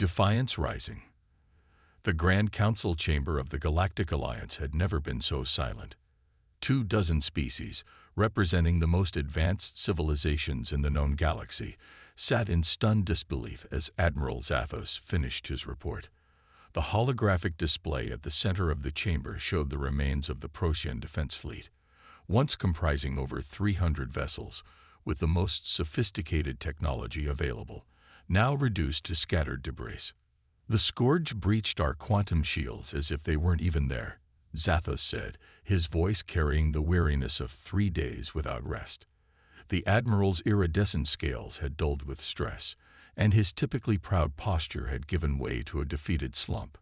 Defiance rising. The Grand Council chamber of the Galactic Alliance had never been so silent. 24 species, representing the most advanced civilizations in the known galaxy, sat in stunned disbelief as Admiral Zathos finished his report. The holographic display at the center of the chamber showed the remains of the Procyon defense fleet, once comprising over 300 vessels, with the most sophisticated technology available, now reduced to scattered debris. The Scourge breached our quantum shields as if they weren't even there, Zathos said, his voice carrying the weariness of 3 days without rest. The Admiral's iridescent scales had dulled with stress, and his typically proud posture had given way to a defeated slump.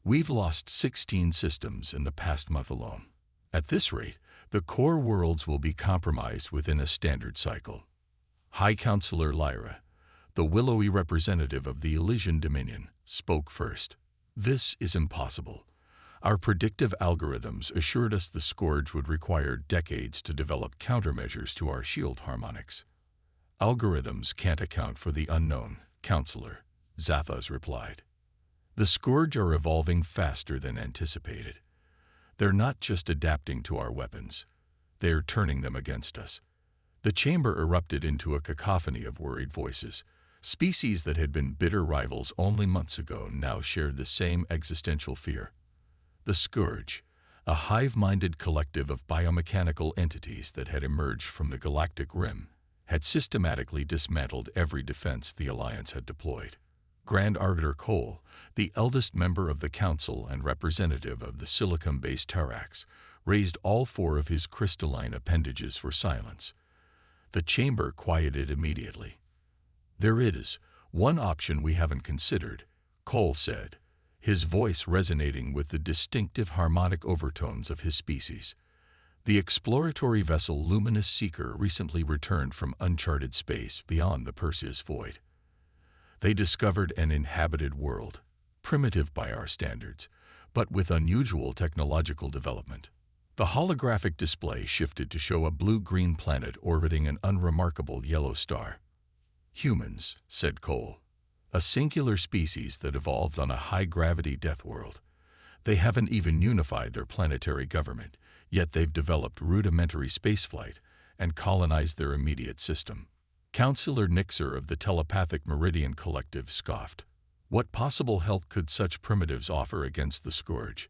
We've lost 16 systems in the past month alone. At this rate, the core worlds will be compromised within a standard cycle. High Counselor Lyra, the willowy representative of the Elysian Dominion, spoke first. This is impossible. Our predictive algorithms assured us the Scourge would require decades to develop countermeasures to our shield harmonics. Algorithms can't account for the unknown, Counselor, Zathos replied. The Scourge are evolving faster than anticipated. They're not just adapting to our weapons. They're turning them against us. The chamber erupted into a cacophony of worried voices. Species that had been bitter rivals only months ago now shared the same existential fear. The Scourge, a hive-minded collective of biomechanical entities that had emerged from the galactic rim, had systematically dismantled every defense the Alliance had deployed. Grand Arbiter Cole, the eldest member of the Council and representative of the silicon-based Tarax, raised all 4 of his crystalline appendages for silence. The chamber quieted immediately. There is one option we haven't considered, Cole said, his voice resonating with the distinctive harmonic overtones of his species. The exploratory vessel Luminous Seeker recently returned from uncharted space beyond the Perseus Void. They discovered an inhabited world, primitive by our standards, but with unusual technological development. The holographic display shifted to show a blue-green planet orbiting an unremarkable yellow star. Humans, said Cole, a singular species that evolved on a high-gravity death world. They haven't even unified their planetary government, yet they've developed rudimentary spaceflight and colonized their immediate system. Counselor Nixer of the Telepathic Meridian Collective scoffed. What possible help could such primitives offer against the Scourge?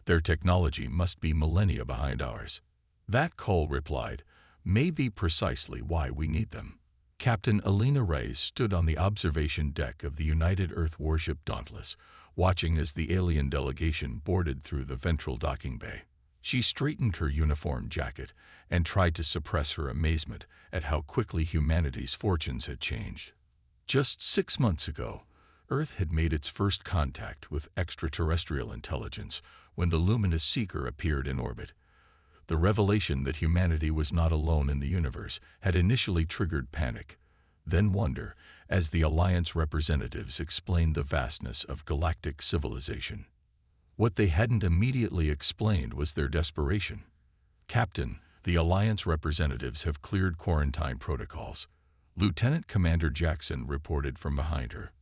Their technology must be millennia behind ours. That, Cole replied, may be precisely why we need them. Captain Alina Reyes stood on the observation deck of the United Earth Warship Dauntless, watching as the alien delegation boarded through the ventral docking bay. She straightened her uniform jacket and tried to suppress her amazement at how quickly humanity's fortunes had changed. Just 6 months ago, Earth had made its first contact with extraterrestrial intelligence when the Luminous Seeker appeared in orbit. The revelation that humanity was not alone in the universe had initially triggered panic, then wonder, as the Alliance representatives explained the vastness of galactic civilization. What they hadn't immediately explained was their desperation. Captain, the Alliance representatives have cleared quarantine protocols. Lieutenant Commander Jackson reported from behind her.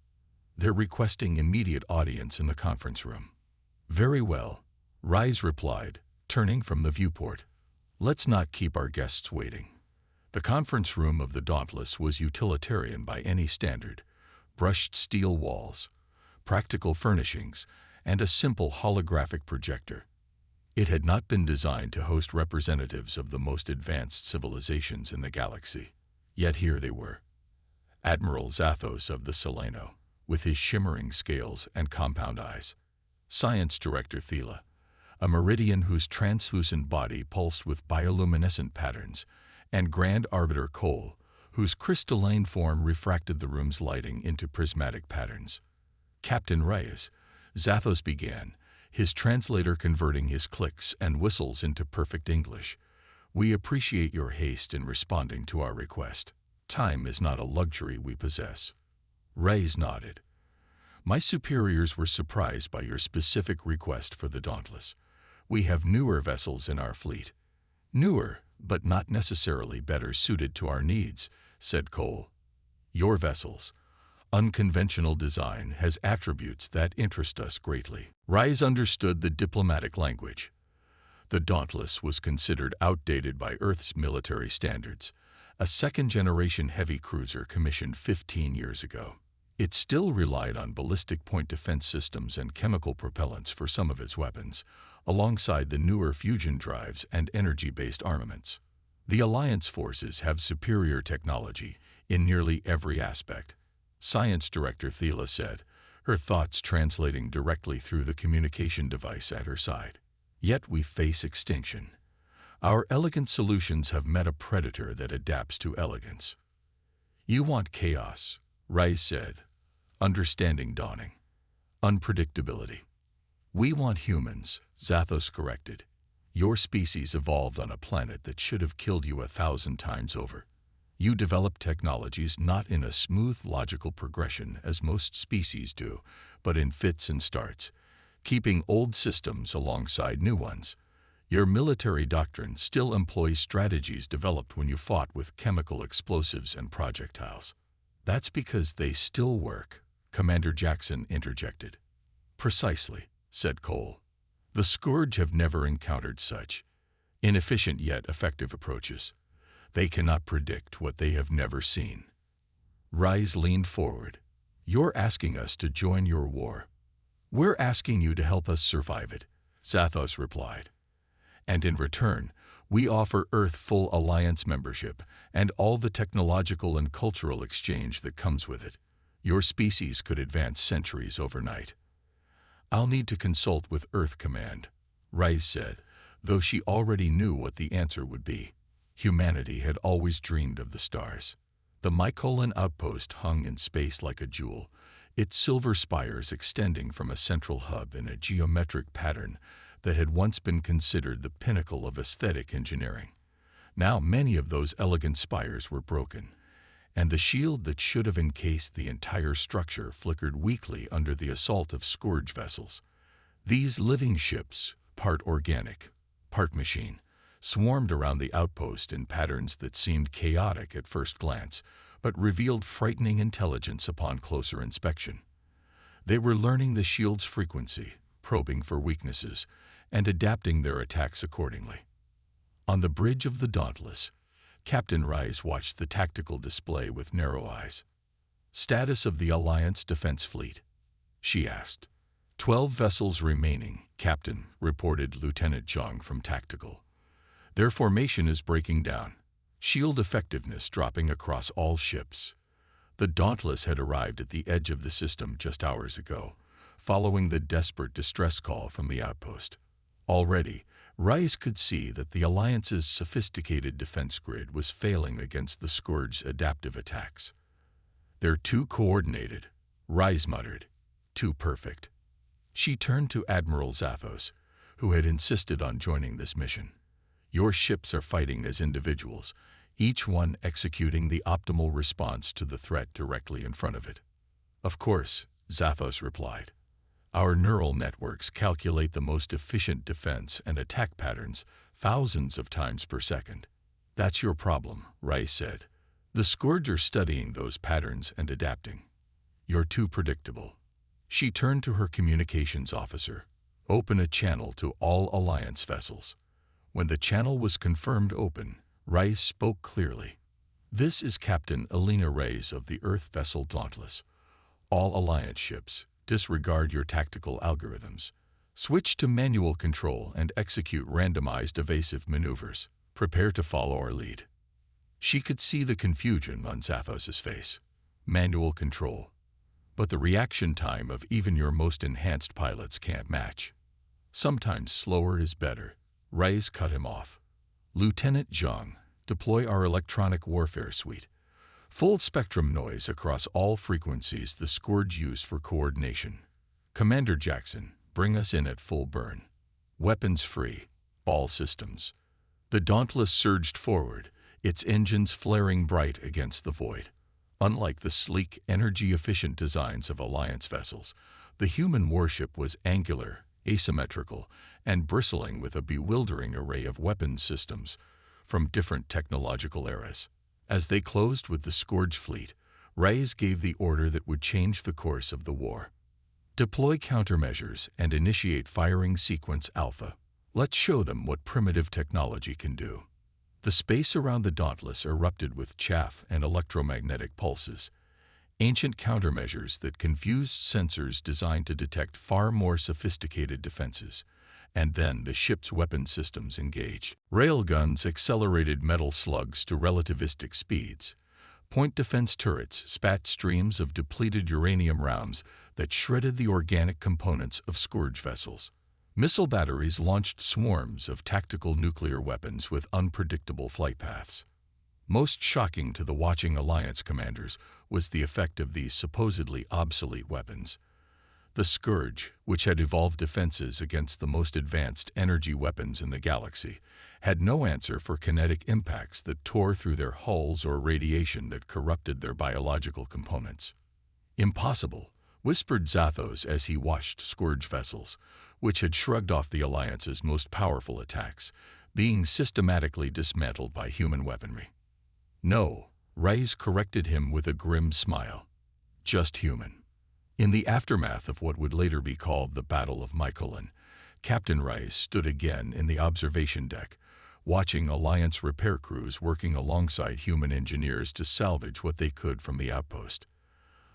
They're requesting immediate audience in the conference room. Very well, Rise replied, turning from the viewport. Let's not keep our guests waiting. The conference room of the Dauntless was utilitarian by any standard. Brushed steel walls, practical furnishings, and a simple holographic projector. It had not been designed to host representatives of the most advanced civilizations in the galaxy. Yet here they were. Admiral Zathos of the Seleno, with his shimmering scales and compound eyes. Science Director Thela, a meridian whose translucent body pulsed with bioluminescent patterns, and Grand Arbiter Cole, whose crystalline form refracted the room's lighting into prismatic patterns. Captain Reyes, Zathos began, his translator converting his clicks and whistles into perfect English. We appreciate your haste in responding to our request. Time is not a luxury we possess. Reyes nodded. My superiors were surprised by your specific request for the Dauntless. We have newer vessels in our fleet. Newer, but not necessarily better suited to our needs, said Cole. Your vessels, Unconventional design has attributes that interest us greatly. Rise understood the diplomatic language. The Dauntless was considered outdated by Earth's military standards, a second-generation heavy cruiser commissioned 15 years ago. It still relied on ballistic point defense systems and chemical propellants for some of its weapons, alongside the newer fusion drives and energy-based armaments. The Alliance forces have superior technology in nearly every aspect, Science Director Thela said, her thoughts translating directly through the communication device at her side. Yet we face extinction. Our elegant solutions have met a predator that adapts to elegance. You want chaos, Rise said, understanding dawning. Unpredictability. We want humans, Zathos corrected. Your species evolved on a planet that should have killed you 1,000 times over. You develop technologies not in a smooth, logical progression as most species do, but in fits and starts, keeping old systems alongside new ones. Your military doctrine still employs strategies developed when you fought with chemical explosives and projectiles. That's because they still work, Commander Jackson interjected. Precisely, said Cole. The Scourge have never encountered such inefficient yet effective approaches. They cannot predict what they have never seen. Rise leaned forward. You're asking us to join your war. We're asking you to help us survive it, Zathos replied. And in return, we offer Earth full Alliance membership and all the technological and cultural exchange that comes with it. Your species could advance centuries overnight. I'll need to consult with Earth Command, Rise said, though she already knew what the answer would be. Humanity had always dreamed of the stars. The Mykolan outpost hung in space like a jewel, its silver spires extending from a central hub in a geometric pattern that had once been considered the pinnacle of aesthetic engineering. Now many of those elegant spires were broken, and the shield that should have encased the entire structure flickered weakly under the assault of Scourge vessels. These living ships, part organic, part machine, swarmed around the outpost in patterns that seemed chaotic at first glance, but revealed frightening intelligence upon closer inspection. They were learning the shield's frequency, probing for weaknesses, and adapting their attacks accordingly. On the bridge of the Dauntless, Captain Rise watched the tactical display with narrow eyes. Status of the Alliance Defense Fleet? She asked. 12 vessels remaining, Captain, reported Lieutenant Zhang from Tactical. Their formation is breaking down, shield effectiveness dropping across all ships. The Dauntless had arrived at the edge of the system just hours ago, following the desperate distress call from the outpost. Already, Rise could see that the Alliance's sophisticated defense grid was failing against the Scourge's adaptive attacks. They're too coordinated, Rise muttered. Too perfect. She turned to Admiral Zathos, who had insisted on joining this mission. Your ships are fighting as individuals, each one executing the optimal response to the threat directly in front of it. Of course, Zathos replied. Our neural networks calculate the most efficient defense and attack patterns thousands of times per second. That's your problem, Rice said. The Scourge are studying those patterns and adapting. You're too predictable. She turned to her communications officer. Open a channel to all Alliance vessels. When the channel was confirmed open, Rice spoke clearly. This is Captain Elena Reyes of the Earth vessel Dauntless. All Alliance ships, disregard your tactical algorithms. Switch to manual control and execute randomized evasive maneuvers. Prepare to follow our lead. She could see the confusion on Zathos's face. Manual control. But the reaction time of even your most enhanced pilots can't match. Sometimes slower is better. Reyes cut him off. Lieutenant Zhang, deploy our electronic warfare suite. Full spectrum noise across all frequencies the Scourge used for coordination. Commander Jackson, bring us in at full burn. Weapons free. All systems. The Dauntless surged forward, its engines flaring bright against the void. Unlike the sleek, energy-efficient designs of Alliance vessels, the human warship was angular, asymmetrical, and bristling with a bewildering array of weapons systems from different technological eras. As they closed with the Scourge fleet, Reyes gave the order that would change the course of the war. Deploy countermeasures and initiate firing sequence Alpha. Let's show them what primitive technology can do. The space around the Dauntless erupted with chaff and electromagnetic pulses, ancient countermeasures that confused sensors designed to detect far more sophisticated defenses. And then the ship's weapon systems engaged. Railguns accelerated metal slugs to relativistic speeds. Point defense turrets spat streams of depleted uranium rounds that shredded the organic components of scourge vessels. Missile batteries launched swarms of tactical nuclear weapons with unpredictable flight paths. Most shocking to the watching Alliance commanders was the effect of these supposedly obsolete weapons. The Scourge, which had evolved defenses against the most advanced energy weapons in the galaxy, had no answer for kinetic impacts that tore through their hulls or radiation that corrupted their biological components. "Impossible," whispered Zathos as he watched Scourge vessels, which had shrugged off the Alliance's most powerful attacks, being systematically dismantled by human weaponry. "No," Reyes corrected him with a grim smile. "Just human." In the aftermath of what would later be called the Battle of Mycalin, Captain Reyes stood again in the observation deck, watching Alliance repair crews working alongside human engineers to salvage what they could from the outpost.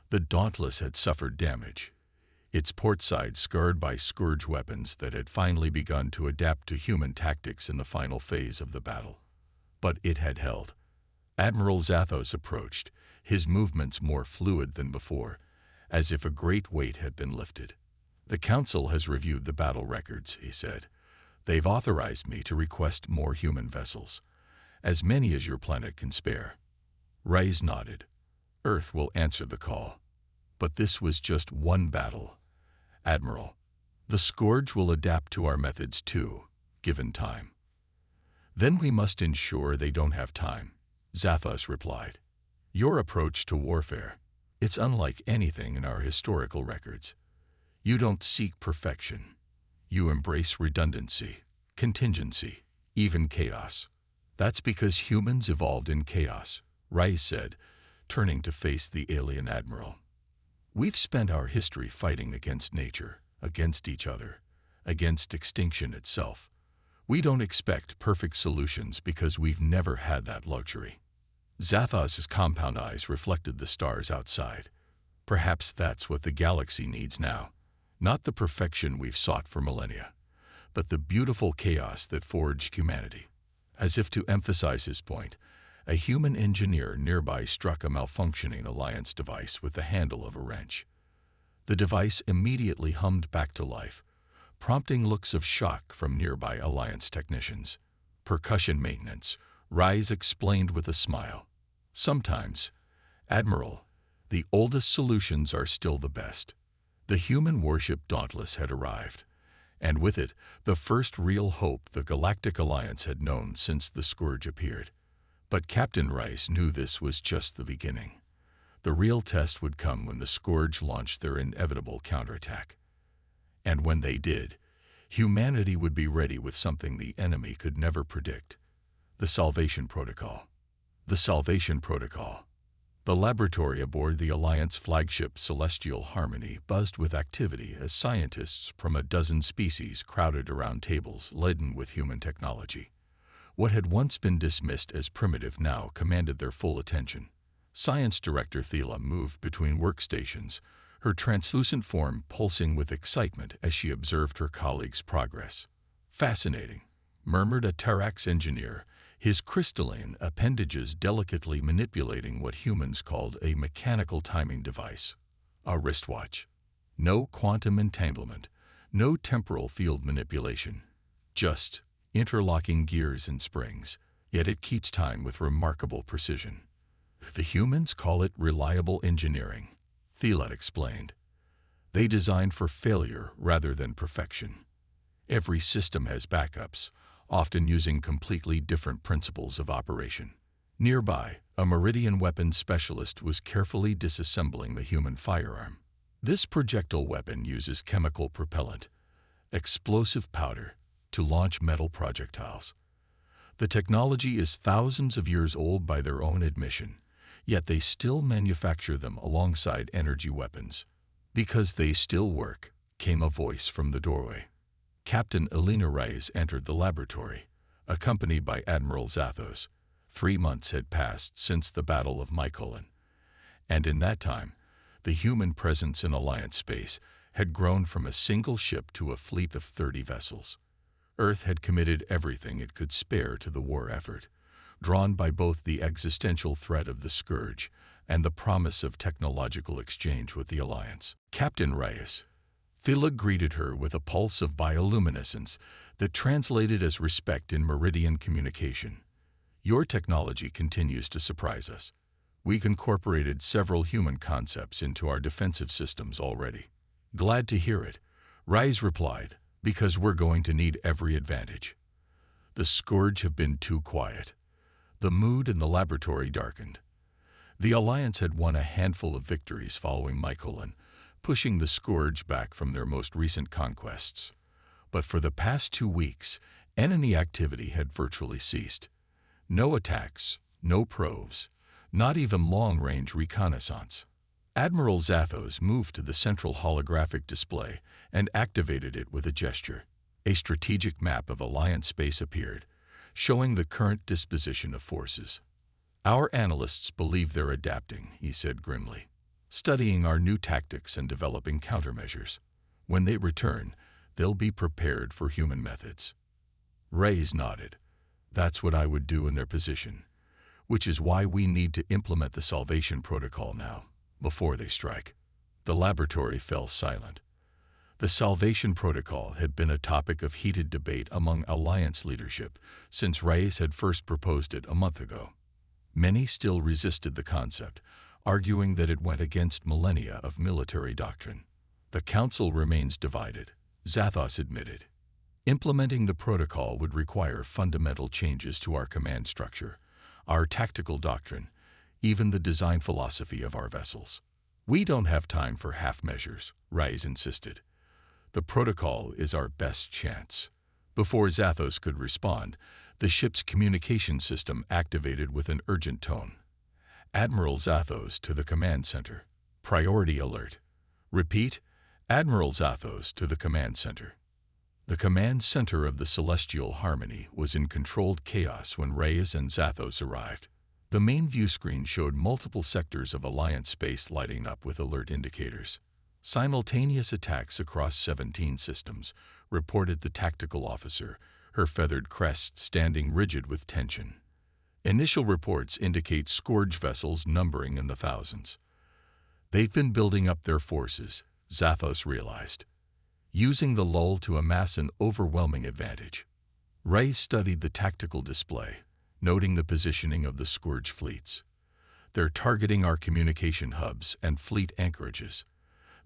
The Dauntless had suffered damage, its port side scarred by Scourge weapons that had finally begun to adapt to human tactics in the final phase of the battle. But it had held. Admiral Zathos approached, his movements more fluid than before, as if a great weight had been lifted. "The Council has reviewed the battle records," he said. "They've authorized me to request more human vessels, as many as your planet can spare." Reyes nodded. "Earth will answer the call. But this was just one battle, Admiral. The Scourge will adapt to our methods too, given time." "Then we must ensure they don't have time," Zathos replied. "Your approach to warfare, it's unlike anything in our historical records. You don't seek perfection. You embrace redundancy, contingency, even chaos. That's because humans evolved in chaos," Reyes said, turning to face the alien admiral. "We've spent our history fighting against nature, against each other, against extinction itself. We don't expect perfect solutions because we've never had that luxury." Zathos's compound eyes reflected the stars outside. "Perhaps that's what the galaxy needs now. Not the perfection we've sought for millennia, but the beautiful chaos that forged humanity." As if to emphasize his point, a human engineer nearby struck a malfunctioning Alliance device with the handle of a wrench. The device immediately hummed back to life, prompting looks of shock from nearby Alliance technicians. "Percussion maintenance," Reyes explained with a smile. "Sometimes, Admiral, the oldest solutions are still the best." The human warship Dauntless had arrived, and with it, the first real hope the Galactic Alliance had known since the Scourge appeared. But Captain Reyes knew this was just the beginning. The real test would come when the Scourge launched their inevitable counterattack. And when they did, humanity would be ready with something the enemy could never predict: the Salvation Protocol. The Salvation Protocol. The laboratory aboard the Alliance flagship Celestial Harmony buzzed with activity as scientists from a dozen species crowded around tables laden with human technology. What had once been dismissed as primitive now commanded their full attention. Science Director Thela moved between workstations, her translucent form pulsing with excitement as she observed her colleagues' progress. "Fascinating," murmured a Tarax engineer, his crystalline appendages delicately manipulating what humans called a mechanical timing device. A wristwatch. No quantum entanglement, no temporal field manipulation, just interlocking gears and springs, yet it keeps time with remarkable precision. "The humans call it reliable engineering," Thela explained. "They designed for failure rather than perfection. Every system has backups, often using completely different principles of operation." Nearby, a Meridian weapons specialist was carefully disassembling the human firearm. This projectile weapon uses chemical propellant, explosive powder, to launch metal projectiles. The technology is thousands of years old by their own admission, Yet they still manufacture them alongside energy weapons. Because they still work, came a voice from the doorway. Captain Elena Reyes entered the laboratory, accompanied by Admiral Zathos. 3 months had passed since the Battle of Mykolaiv, and in that time, the human presence in Alliance space had grown from a single ship to a fleet of 30 vessels. Earth had committed everything it could spare to the war effort, drawn by both the existential threat of the Scourge and the promise of technological exchange with the Alliance. Captain Reyes. Thila greeted her with a pulse of bioluminescence that translated as respect in Meridian communication. Your technology continues to surprise us. We've incorporated several human concepts into our defensive systems already. Glad to hear it, Reyes replied, because we're going to need every advantage. The Scourge have been too quiet. The mood in the laboratory darkened. The Alliance had won a handful of victories following Mykolaiv, pushing the Scourge back from their most recent conquests. But for the past 2 weeks, enemy activity had virtually ceased. No attacks, no probes, not even long-range reconnaissance. Admiral Zathos moved to the central holographic display and activated it with a gesture. A strategic map of Alliance space appeared, showing the current disposition of forces. Our analysts believe they're adapting, he said grimly, studying our new tactics and developing countermeasures. When they return, they'll be prepared for human methods. Reyes nodded. That's what I would do in their position, which is why we need to implement the salvation protocol now, before they strike. The laboratory fell silent. The salvation protocol had been a topic of heated debate among Alliance leadership since Reyes had first proposed it a month ago. Many still resisted the concept, arguing that it went against millennia of military doctrine. The Council remains divided, Zathos admitted. Implementing the protocol would require fundamental changes to our command structure, our tactical doctrine, even the design philosophy of our vessels. We don't have time for half measures, Reyes insisted. The protocol is our best chance. Before Zathos could respond, the ship's communication system activated with an urgent tone. Admiral Zathos to the command center. Priority alert. Repeat, Admiral Zathos to the command center. The command center of the Celestial Harmony was in controlled chaos when Reyes and Zathos arrived. The main view screen showed multiple sectors of Alliance space lighting up with alert indicators. Simultaneous attacks across 17 systems, reported the tactical officer, her feathered crest standing rigid with tension. Initial reports indicate Scourge vessels numbering in the thousands. They've been building up their forces, Zathos realized, using the lull to amass an overwhelming advantage. Reyes studied the tactical display, noting the positioning of the Scourge fleets. They're targeting our communication hubs and fleet anchorages.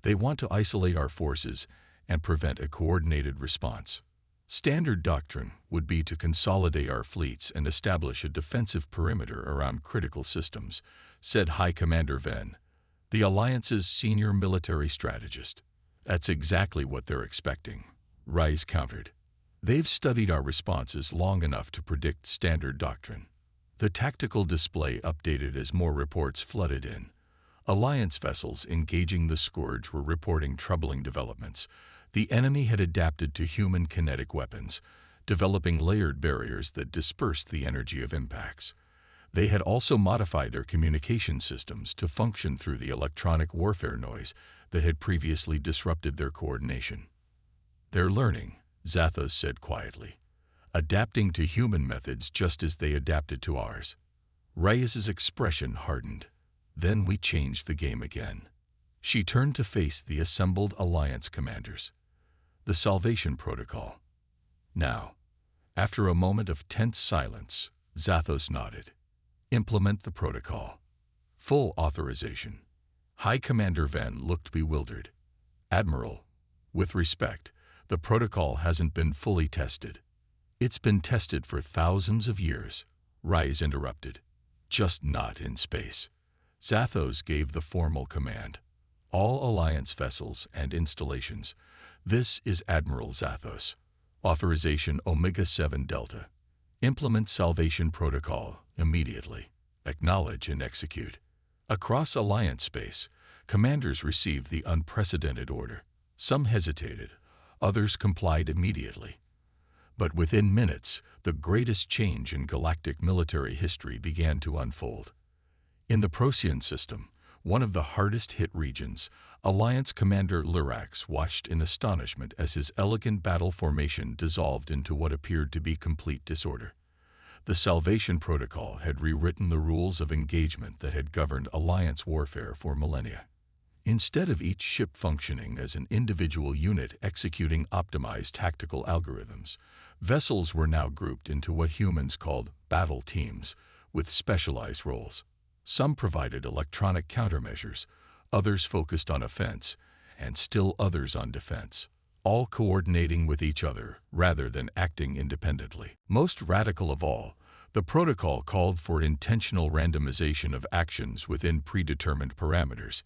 They want to isolate our forces and prevent a coordinated response. Standard doctrine would be to consolidate our fleets and establish a defensive perimeter around critical systems, said High Commander Venn, the Alliance's senior military strategist. That's exactly what they're expecting, Reyes countered. They've studied our responses long enough to predict standard doctrine. The tactical display updated as more reports flooded in. Alliance vessels engaging the Scourge were reporting troubling developments. The enemy had adapted to human kinetic weapons, developing layered barriers that dispersed the energy of impacts. They had also modified their communication systems to function through the electronic warfare noise that had previously disrupted their coordination. They're learning, Zathos said quietly, adapting to human methods just as they adapted to ours. Reyes's expression hardened. Then we changed the game again. She turned to face the assembled Alliance commanders. The salvation protocol. Now, after a moment of tense silence, Zathos nodded. Implement the protocol. Full authorization. High Commander Venn looked bewildered. Admiral, with respect, the protocol hasn't been fully tested. It's been tested for thousands of years, Reyes interrupted. Just not in space. Zathos gave the formal command. All Alliance vessels and installations. This is Admiral Zathos. Authorization Omega-7 Delta. Implement salvation protocol immediately. Acknowledge and execute. Across Alliance space, commanders received the unprecedented order. Some hesitated, others complied immediately. But within minutes, the greatest change in galactic military history began to unfold. In the Procyon system, one of the hardest-hit regions, Alliance Commander Lyrax watched in astonishment as his elegant battle formation dissolved into what appeared to be complete disorder. The Salvation Protocol had rewritten the rules of engagement that had governed Alliance warfare for millennia. Instead of each ship functioning as an individual unit executing optimized tactical algorithms, vessels were now grouped into what humans called battle teams, with specialized roles. Some provided electronic countermeasures, others focused on offense, and still others on defense, all coordinating with each other rather than acting independently. Most radical of all, the protocol called for intentional randomization of actions within predetermined parameters,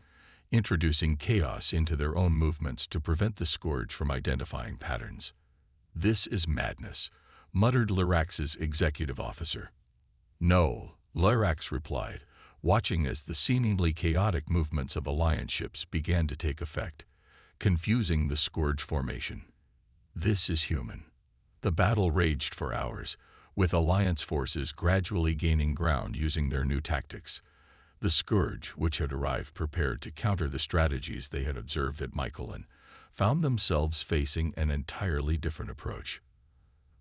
introducing chaos into their own movements to prevent the Scourge from identifying patterns. "This is madness," muttered Lyrax's executive officer. "No," Lyrax replied, watching as the seemingly chaotic movements of Alliance ships began to take effect, confusing the Scourge formation. "This is human." The battle raged for hours, with Alliance forces gradually gaining ground using their new tactics. The Scourge, which had arrived prepared to counter the strategies they had observed at Mycalin, found themselves facing an entirely different approach.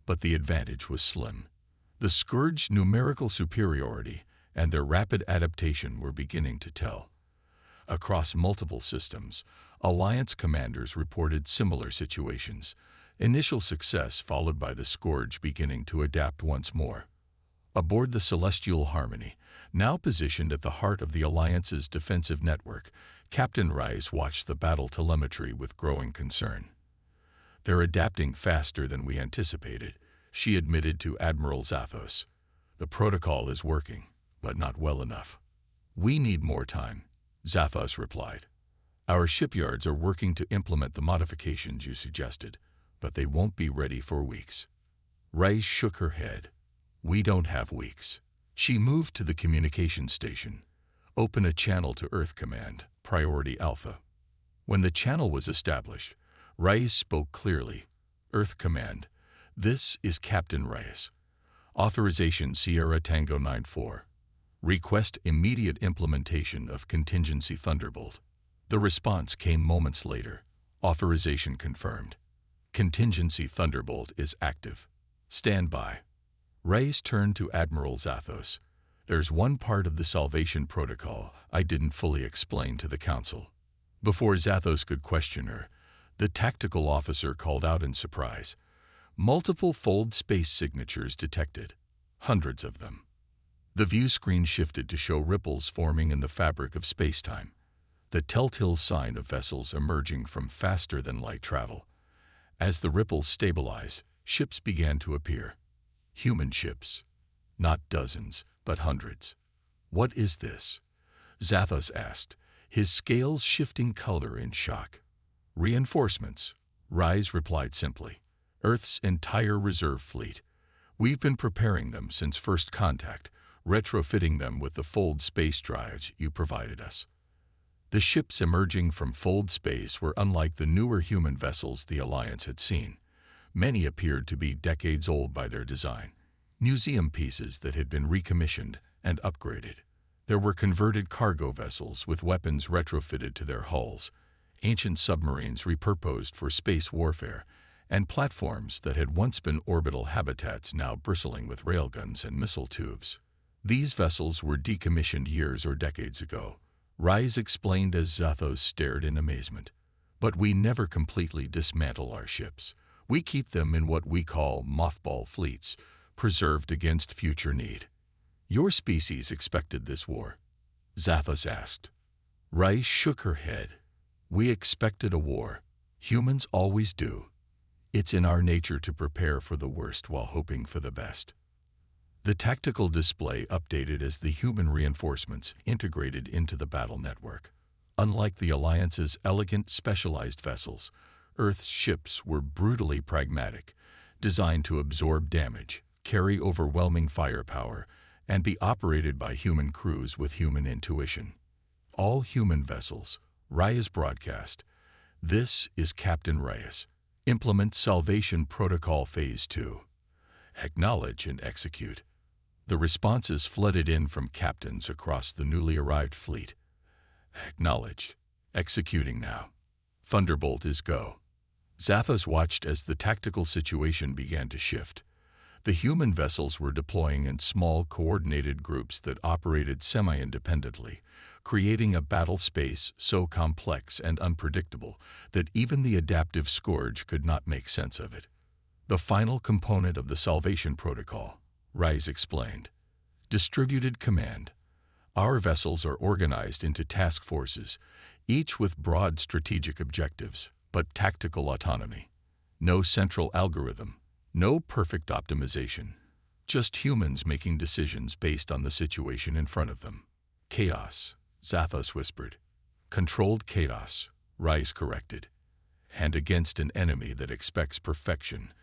But the advantage was slim. The Scourge's numerical superiority and their rapid adaptation were beginning to tell. Across multiple systems, Alliance commanders reported similar situations, initial success followed by the Scourge beginning to adapt once more. Aboard the Celestial Harmony, now positioned at the heart of the Alliance's defensive network, Captain Rice watched the battle telemetry with growing concern. "They're adapting faster than we anticipated," she admitted to Admiral Zathos. "The protocol is working, but not well enough." "We need more time," Zathos replied. "Our shipyards are working to implement the modifications you suggested, but they won't be ready for weeks." Rice shook her head. "We don't have weeks." She moved to the communication station. "Open a channel to Earth Command, Priority Alpha." When the channel was established, Rice spoke clearly. "Earth Command, this is Captain Rice. Authorization Sierra Tango 94. Request immediate implementation of Contingency Thunderbolt." The response came moments later. "Authorization confirmed. Contingency Thunderbolt is active. Stand by." Rice turned to Admiral Zathos. "There's one part of the Salvation Protocol I didn't fully explain to the Council." Before Zathos could question her, the tactical officer called out in surprise. "Multiple fold space signatures detected. Hundreds of them." The view screen shifted to show ripples forming in the fabric of spacetime, the telltale sign of vessels emerging from faster-than-light travel. As the ripples stabilized, ships began to appear. Human ships. Not dozens, but hundreds. "What is this?" Zathos asked, his scales shifting color in shock. "Reinforcements," Rice replied simply. "Earth's entire reserve fleet. We've been preparing them since first contact, retrofitting them with the fold space drives you provided us." The ships emerging from fold space were unlike the newer human vessels the Alliance had seen. Many appeared to be decades old by their design, museum pieces that had been recommissioned and upgraded. There were converted cargo vessels with weapons retrofitted to their hulls, ancient submarines repurposed for space warfare, and platforms that had once been orbital habitats now bristling with railguns and missile tubes. These vessels were decommissioned years or decades ago, Rice explained as Zathos stared in amazement. "But we never completely dismantle our ships. We keep them in what we call mothball fleets, preserved against future need." "Your species expected this war?" Zathos asked. Rice shook her head. "We expected a war. Humans always do. It's in our nature to prepare for the worst while hoping for the best." The tactical display updated as the human reinforcements integrated into the battle network. Unlike the Alliance's elegant, specialized vessels, Earth's ships were brutally pragmatic, designed to absorb damage, carry overwhelming firepower, and be operated by human crews with human intuition. All human vessels, Reyes broadcast. This is Captain Reyes. Implement Salvation Protocol Phase 2. Acknowledge and execute. The responses flooded in from captains across the newly arrived fleet. Acknowledged. Executing now. Thunderbolt is go. Zathos watched as the tactical situation began to shift. The human vessels were deploying in small, coordinated groups that operated semi-independently, creating a battle space so complex and unpredictable that even the adaptive Scourge could not make sense of it. The final component of the Salvation Protocol, Reyes explained. Distributed command. Our vessels are organized into task forces, each with broad strategic objectives, but tactical autonomy. No central algorithm, no perfect optimization, just humans making decisions based on the situation in front of them. Chaos, Zathos whispered. Controlled chaos, Reyes corrected. And against an enemy that expects perfection,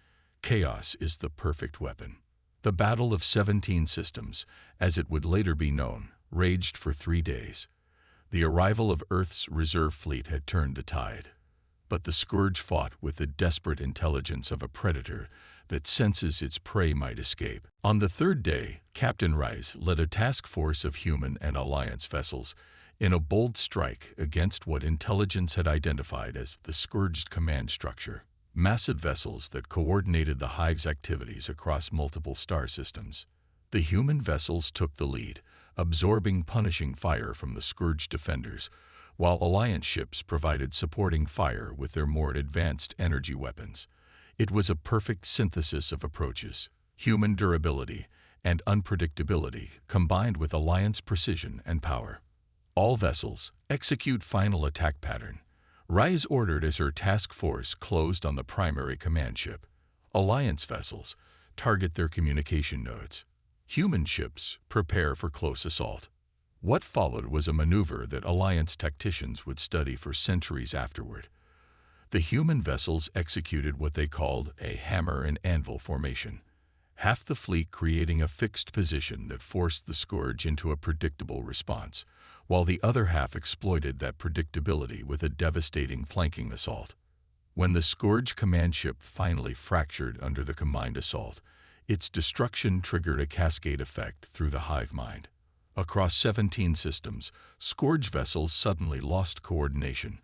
chaos is the perfect weapon. The Battle of 17 Systems, as it would later be known, raged for 3 days. The arrival of Earth's reserve fleet had turned the tide. But the Scourge fought with the desperate intelligence of a predator that senses its prey might escape. On the third day, Captain Reyes led a task force of human and Alliance vessels in a bold strike against what intelligence had identified as the Scourged command structure. Massive vessels that coordinated the Hive's activities across multiple star systems. The human vessels took the lead, absorbing punishing fire from the Scourged defenders, while Alliance ships provided supporting fire with their more advanced energy weapons. It was a perfect synthesis of approaches, human durability and unpredictability combined with Alliance precision and power. All vessels, execute final attack pattern. Reyes ordered as her task force closed on the primary command ship. Alliance vessels, target their communication nodes. Human ships, prepare for close assault. What followed was a maneuver that Alliance tacticians would study for centuries afterward. The human vessels executed what they called a hammer and anvil formation, half the fleet creating a fixed position that forced the Scourge into a predictable response, while the other half exploited that predictability with a devastating flanking assault. When the Scourge command ship finally fractured under the combined assault, its destruction triggered a cascade effect through the hive mind. Across 17 systems, Scourge vessels suddenly lost coordination,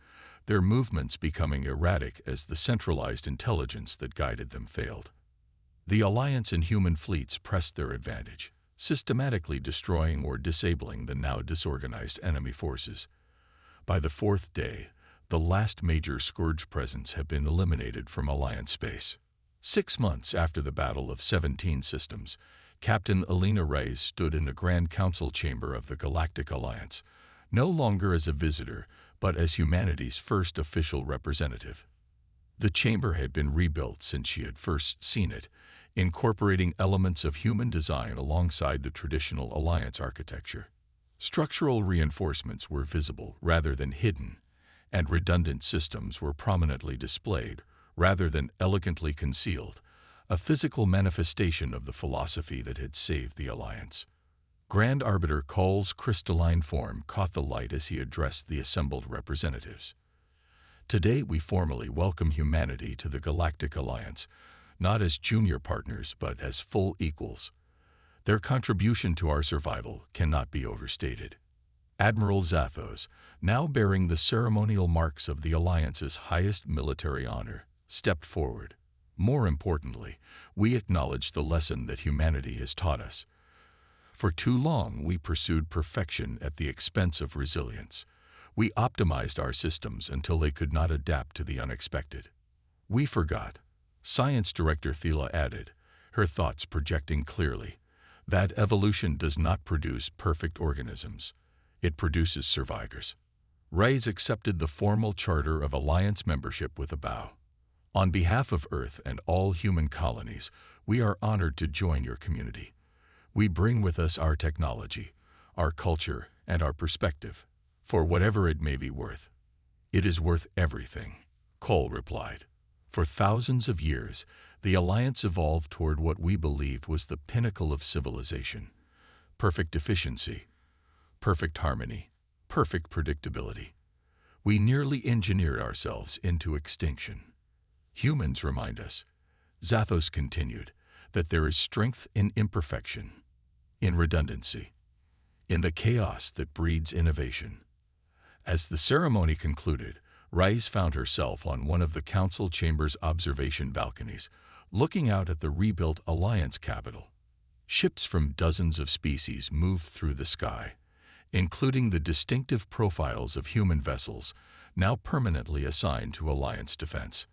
their movements becoming erratic as the centralized intelligence that guided them failed. The Alliance and human fleets pressed their advantage, systematically destroying or disabling the now disorganized enemy forces. By the fourth day, the last major Scourge presence had been eliminated from Alliance space. 6 months after the Battle of 17 Systems, Captain Elena Reyes stood in the Grand Council chamber of the Galactic Alliance, no longer as a visitor, but as humanity's first official representative. The chamber had been rebuilt since she had first seen it, incorporating elements of human design alongside the traditional Alliance architecture. Structural reinforcements were visible rather than hidden, and redundant systems were prominently displayed rather than elegantly concealed, a physical manifestation of the philosophy that had saved the Alliance. Grand Arbiter Call's crystalline form caught the light as he addressed the assembled representatives. Today we formally welcome humanity to the Galactic Alliance, not as junior partners but as full equals. Their contribution to our survival cannot be overstated. Admiral Zathos, now bearing the ceremonial marks of the Alliance's highest military honor, stepped forward. More importantly, we acknowledge the lesson that humanity has taught us. For too long, we pursued perfection at the expense of resilience. We optimized our systems until they could not adapt to the unexpected. We forgot, Science Director Thela added, her thoughts projecting clearly, that evolution does not produce perfect organisms. It produces survivors. Reyes accepted the formal charter of Alliance membership with a bow. On behalf of Earth and all human colonies, we are honored to join your community. We bring with us our technology, our culture, and our perspective, for whatever it may be worth. It is worth everything, Cole replied. For thousands of years, the Alliance evolved toward what we believed was the pinnacle of civilization. Perfect efficiency, perfect harmony, perfect predictability. We nearly engineered ourselves into extinction. Humans remind us, Zathos continued, that there is strength in imperfection, in redundancy, in the chaos that breeds innovation. As the ceremony concluded, Rhys found herself on one of the council chamber's observation balconies, looking out at the rebuilt Alliance capital. Ships from dozens of species moved through the sky, including the distinctive profiles of human vessels now permanently assigned to Alliance defense.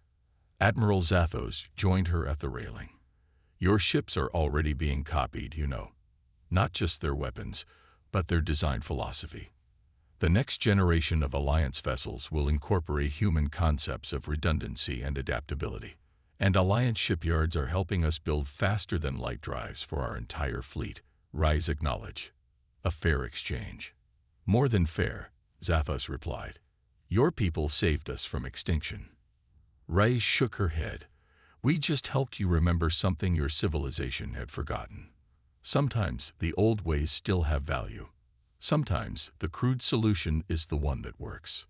Admiral Zathos joined her at the railing. Your ships are already being copied, you know. Not just their weapons, but their design philosophy. The next generation of Alliance vessels will incorporate human concepts of redundancy and adaptability. And Alliance shipyards are helping us build faster-than-light drives for our entire fleet, Rhys acknowledged. A fair exchange. More than fair, Zathos replied. Your people saved us from extinction. Rhys shook her head. We just helped you remember something your civilization had forgotten. Sometimes the old ways still have value. Sometimes the crude solution is the one that works.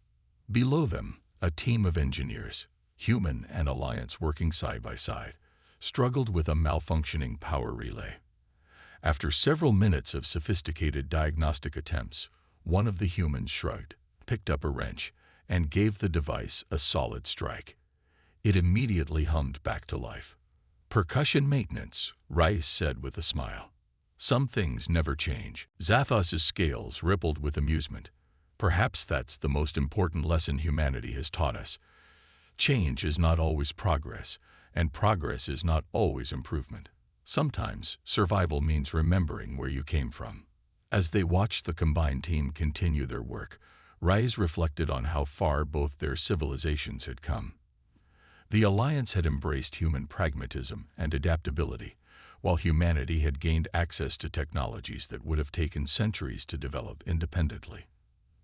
Below them, a team of engineers, human and Alliance working side by side, struggled with a malfunctioning power relay. After several minutes of sophisticated diagnostic attempts, one of the humans shrugged, picked up a wrench, and gave the device a solid strike. It immediately hummed back to life. Percussion maintenance, Rhys said with a smile. Some things never change. Zathos's scales rippled with amusement. Perhaps that's the most important lesson humanity has taught us. Change is not always progress, and progress is not always improvement. Sometimes survival means remembering where you came from. As they watched the combined team continue their work, Rhys reflected on how far both their civilizations had come. The Alliance had embraced human pragmatism and adaptability, while humanity had gained access to technologies that would have taken centuries to develop independently.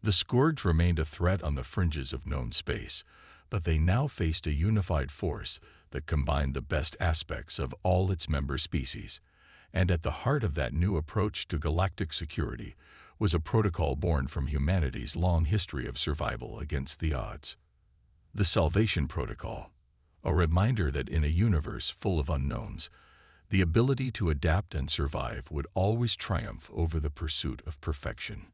The Scourge remained a threat on the fringes of known space, but they now faced a unified force that combined the best aspects of all its member species. And at the heart of that new approach to galactic security was a protocol born from humanity's long history of survival against the odds. The Salvation Protocol, a reminder that in a universe full of unknowns, the ability to adapt and survive would always triumph over the pursuit of perfection.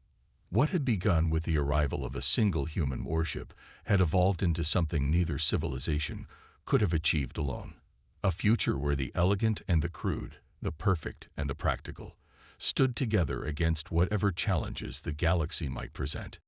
What had begun with the arrival of a single human warship had evolved into something neither civilization could have achieved alone. A future where the elegant and the crude, the perfect and the practical, stood together against whatever challenges the galaxy might present.